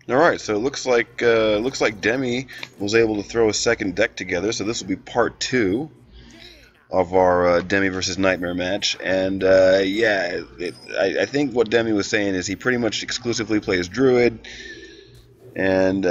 All right, so it looks like Demi was able to throw a second deck together. So this will be part 2 of our Demi versus Nightmare match. And yeah, I think what Demi was saying is he pretty much exclusively plays Druid, and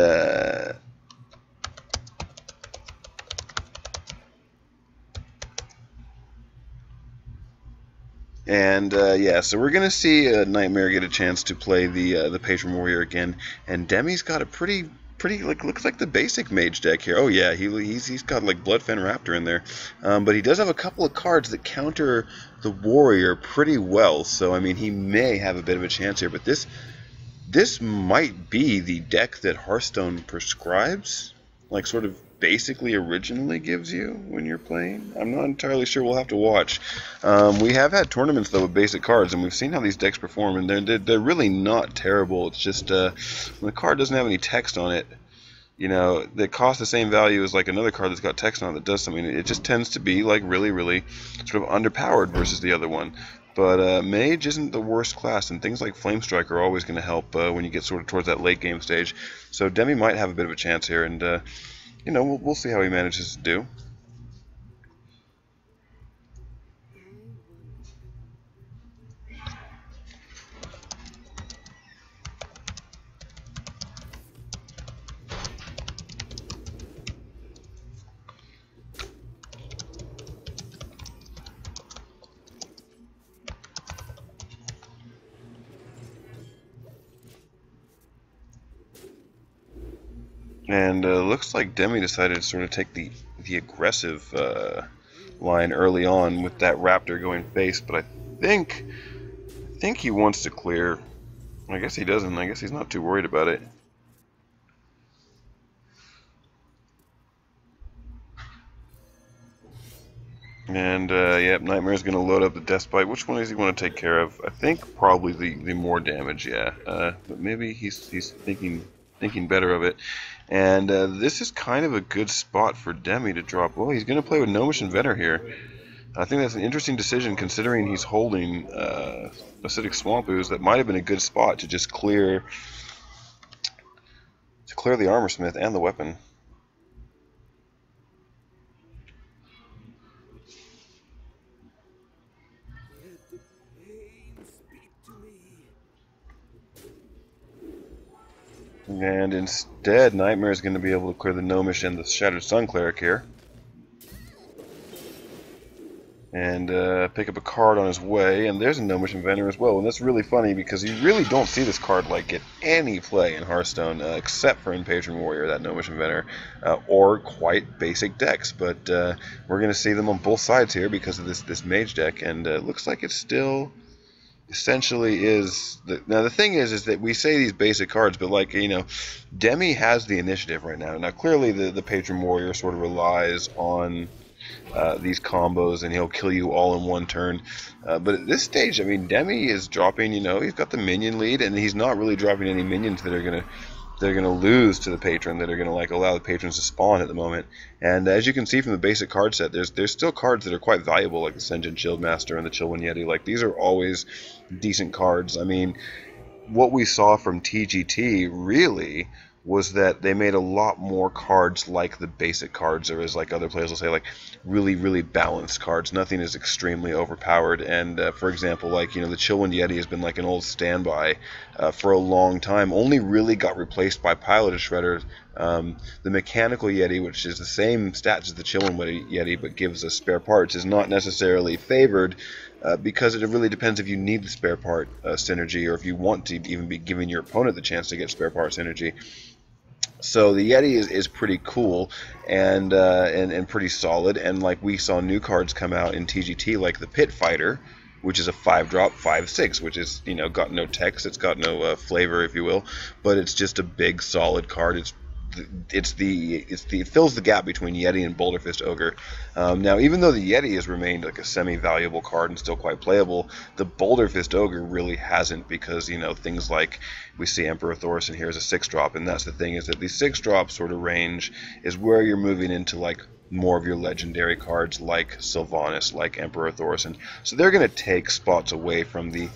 yeah, so we're gonna see Nightmare get a chance to play the Patron Warrior again, and Demi's got a pretty like looks like the basic mage deck here. Oh yeah, he's got like Bloodfen Raptor in there, but he does have a couple of cards that counter the Warrior pretty well. So I mean, he may have a bit of a chance here, but this might be the deck that Hearthstone prescribes, like sort of basically originally gives you when you're playing. I'm not entirely sure. We'll have to watch. We have had tournaments though with basic cards, and we've seen how these decks perform, and they're really not terrible. It's just when the card doesn't have any text on it, you know, that costs the same value as like another card that's got text on it that does something. It just tends to be like really sort of underpowered versus the other one. But Mage isn't the worst class, and things like Flame Strike are always going to help when you get sort of towards that late game stage. So Demi might have a bit of a chance here, and you know, we'll see how he manages to do. And looks like Demi decided to sort of take the aggressive line early on with that Raptor going face, but I think he wants to clear. I guess he doesn't. I guess he's not too worried about it. And yep, Nightmare's going to load up the Deathbite. Which one does he want to take care of? I think probably the more damage, yeah. But maybe he's thinking better of it. And this is kind of a good spot for Demi to drop. Well, he's going to play with Gnomish Inventor here. I think that's an interesting decision considering he's holding Acidic Swamp Ooze. That might have been a good spot to just clear the Armor Smith and the weapon. And instead, Nightmare is going to be able to clear the Gnomish and the Shattered Sun Cleric here. And pick up a card on his way, and there's a Gnomish Inventor as well. And that's really funny because you really don't see this card like get any play in Hearthstone, except for in Patron Warrior, that Gnomish Inventor, or quite basic decks. But we're going to see them on both sides here because of this mage deck, and it looks like it's still essentially is now the thing is that we say these basic cards, but like, you know, Demi has the initiative right now. Now clearly the Patron Warrior sort of relies on these combos, and he'll kill you all in one turn. But at this stage, I mean, Demi is dropping. You know, he's got the minion lead, and he's not really dropping any minions that are gonna lose to the patron, that are gonna like allow the patrons to spawn at the moment. And as you can see from the basic card set, there's still cards that are quite valuable, like the Sen'jin Shieldmaster and the Chillwind Yeti. Like, these are always decent cards. I mean, what we saw from TGT really was that they made a lot more cards like the basic cards, or as like other players will say, like really balanced cards. Nothing is extremely overpowered. And for example, like, you know, the Chillwind Yeti has been like an old standby for a long time. Only really got replaced by Piloted Shredder. The Mechanical Yeti, which is the same stats as the Chillwind Yeti but gives us spare parts, is not necessarily favored because it really depends if you need the spare part synergy, or if you want to even be giving your opponent the chance to get spare part synergy. So the Yeti is pretty cool and pretty solid, and like we saw new cards come out in TGT, like the Pit Fighter, which is a 5-drop 5/6, which is, you know, got no text, it's got no flavor, if you will, but it's just a big solid card. It fills the gap between Yeti and Boulderfist Ogre. Now, even though the Yeti has remained like a semi-valuable card and still quite playable, the Boulderfist Ogre really hasn't, because, you know, things like we see Emperor Thorson here as a 6-drop, and that's the thing, is that the 6-drop sort of range is where you're moving into like more of your legendary cards like Sylvanas, like Emperor Thorson. So they're going to take spots away from the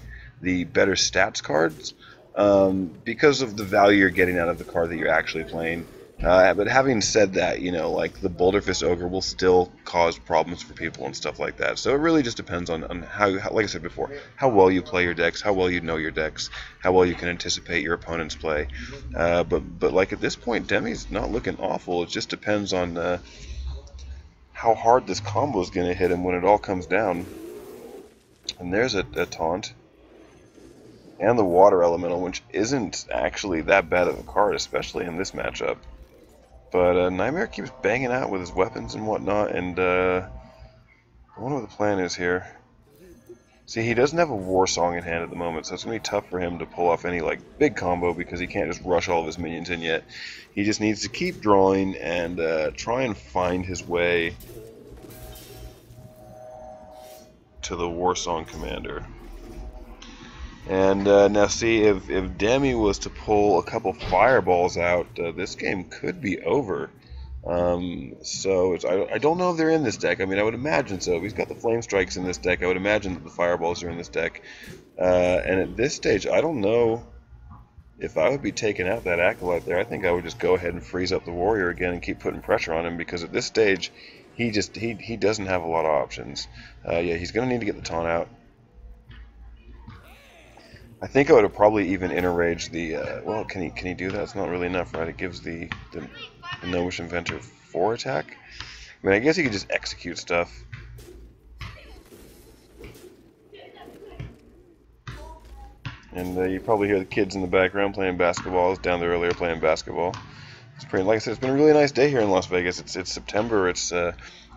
better stats cards. because of the value you're getting out of the card that you're actually playing. But having said that, you know, like the Boulder Fist Ogre will still cause problems for people and stuff like that. So it really just depends on how, like I said before, how well you play your decks, how well you know your decks, how well you can anticipate your opponent's play. But like at this point, Demi's not looking awful. It just depends on how hard this combo is going to hit him when it all comes down. And there's a taunt. And the Water Elemental, which isn't actually that bad of a card, especially in this matchup. But Nightmare keeps banging out with his weapons and whatnot, and I wonder what the plan is here. See, he doesn't have a War Song in hand at the moment, so it's going to be tough for him to pull off any like big combo because he can't just rush all of his minions in yet. He just needs to keep drawing and try and find his way to the War Song Commander. And now see, if Demi was to pull a couple fireballs out, this game could be over. So I don't know if they're in this deck. I mean, I would imagine so. If he's got the Flame Strikes in this deck, I would imagine that the fireballs are in this deck. And at this stage, I don't know if I would be taking out that Acolyte there. I think I would just go ahead and freeze up the Warrior again and keep putting pressure on him, because at this stage, he doesn't have a lot of options. Yeah, he's going to need to get the taunt out. I think I would have probably even interraged the, well, can he do that? It's not really enough, right? It gives the Gnomish Inventor 4 attack. I mean, I guess he could just execute stuff. And you probably hear the kids in the background playing basketball. I was down there earlier playing basketball. It's pretty, like I said, it's been a really nice day here in Las Vegas. It's September. It's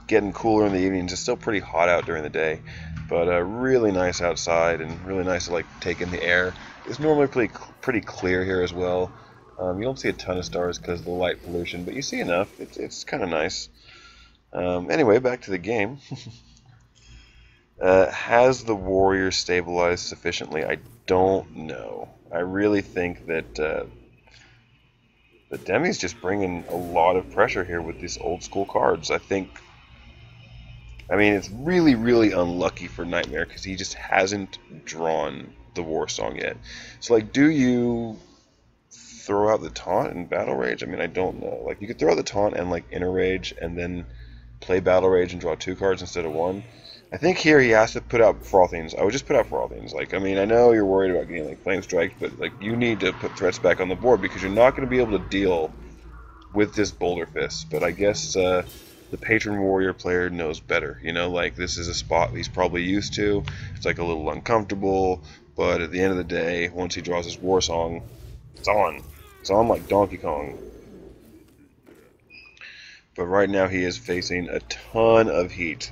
getting cooler in the evenings. It's still pretty hot out during the day, but really nice outside and really nice to like take in the air. It's normally pretty clear here as well. You don't see a ton of stars because of the light pollution, but you see enough. It's kind of nice. Anyway, back to the game. Has the Warrior stabilized sufficiently? I don't know. I really think that the Demi's just bringing a lot of pressure here with these old school cards. I mean, it's really, really unlucky for Nightmare because he just hasn't drawn the War Song yet. So, like, do you throw out the taunt and Battle Rage? I mean, I don't know. Like, you could throw out the taunt and, like, Inner Rage and then play Battle Rage and draw 2 cards instead of 1. I think here he has to put out Frothings. I would just put out Frothings. Like, I mean, I know you're worried about getting, like, Flame Strike, but, like, you need to put threats back on the board because you're not going to be able to deal with this Boulder Fist. But I guess the Patron Warrior player knows better. You know, like, this is a spot he's probably used to. It's, like, a little uncomfortable, but at the end of the day, once he draws his War Song, it's on. It's on like Donkey Kong. But right now he is facing a ton of heat.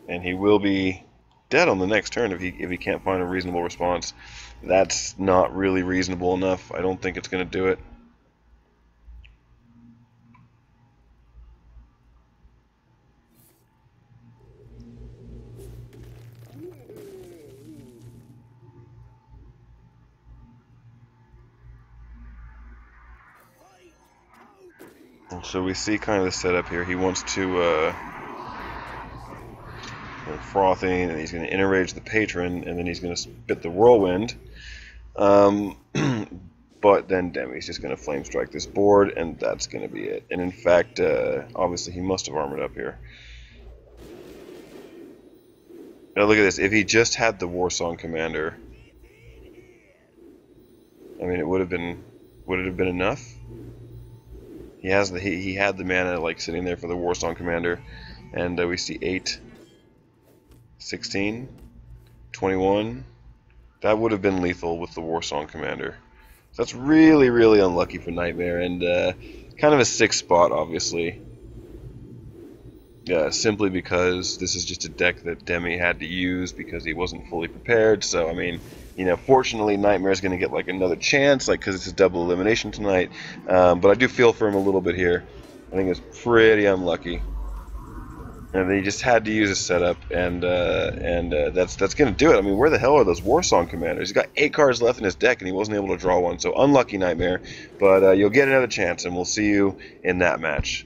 And he will be dead on the next turn if he can't find a reasonable response. That's not really reasonable enough. I don't think it's going to do it. And so we see kind of the setup here. He wants to Frothing, and he's going to Inner-Rage the Patron, and then he's going to spit the Whirlwind. But then Demi's just going to Flame Strike this board, and that's going to be it. And in fact, obviously he must have armored up here. Now look at this. If he just had the War Song Commander, I mean, would it have been enough? He had the mana like sitting there for the War Song Commander, and we see 8, 16, 21. That would have been lethal with the War Song Commander. So that's really, really unlucky for Nightmare, and kind of a 6th spot, obviously. Yeah, simply because this is just a deck that Demi had to use because he wasn't fully prepared. So I mean, you know, fortunately Nightmare's going to get like another chance, like because it's a double elimination tonight. But I do feel for him a little bit here. I think it's pretty unlucky. And he just had to use a setup, and that's going to do it. I mean, where the hell are those War Song Commanders? He's got 8 cards left in his deck, and he wasn't able to draw one. So unlucky, Nightmare. But you'll get another chance, and we'll see you in that match.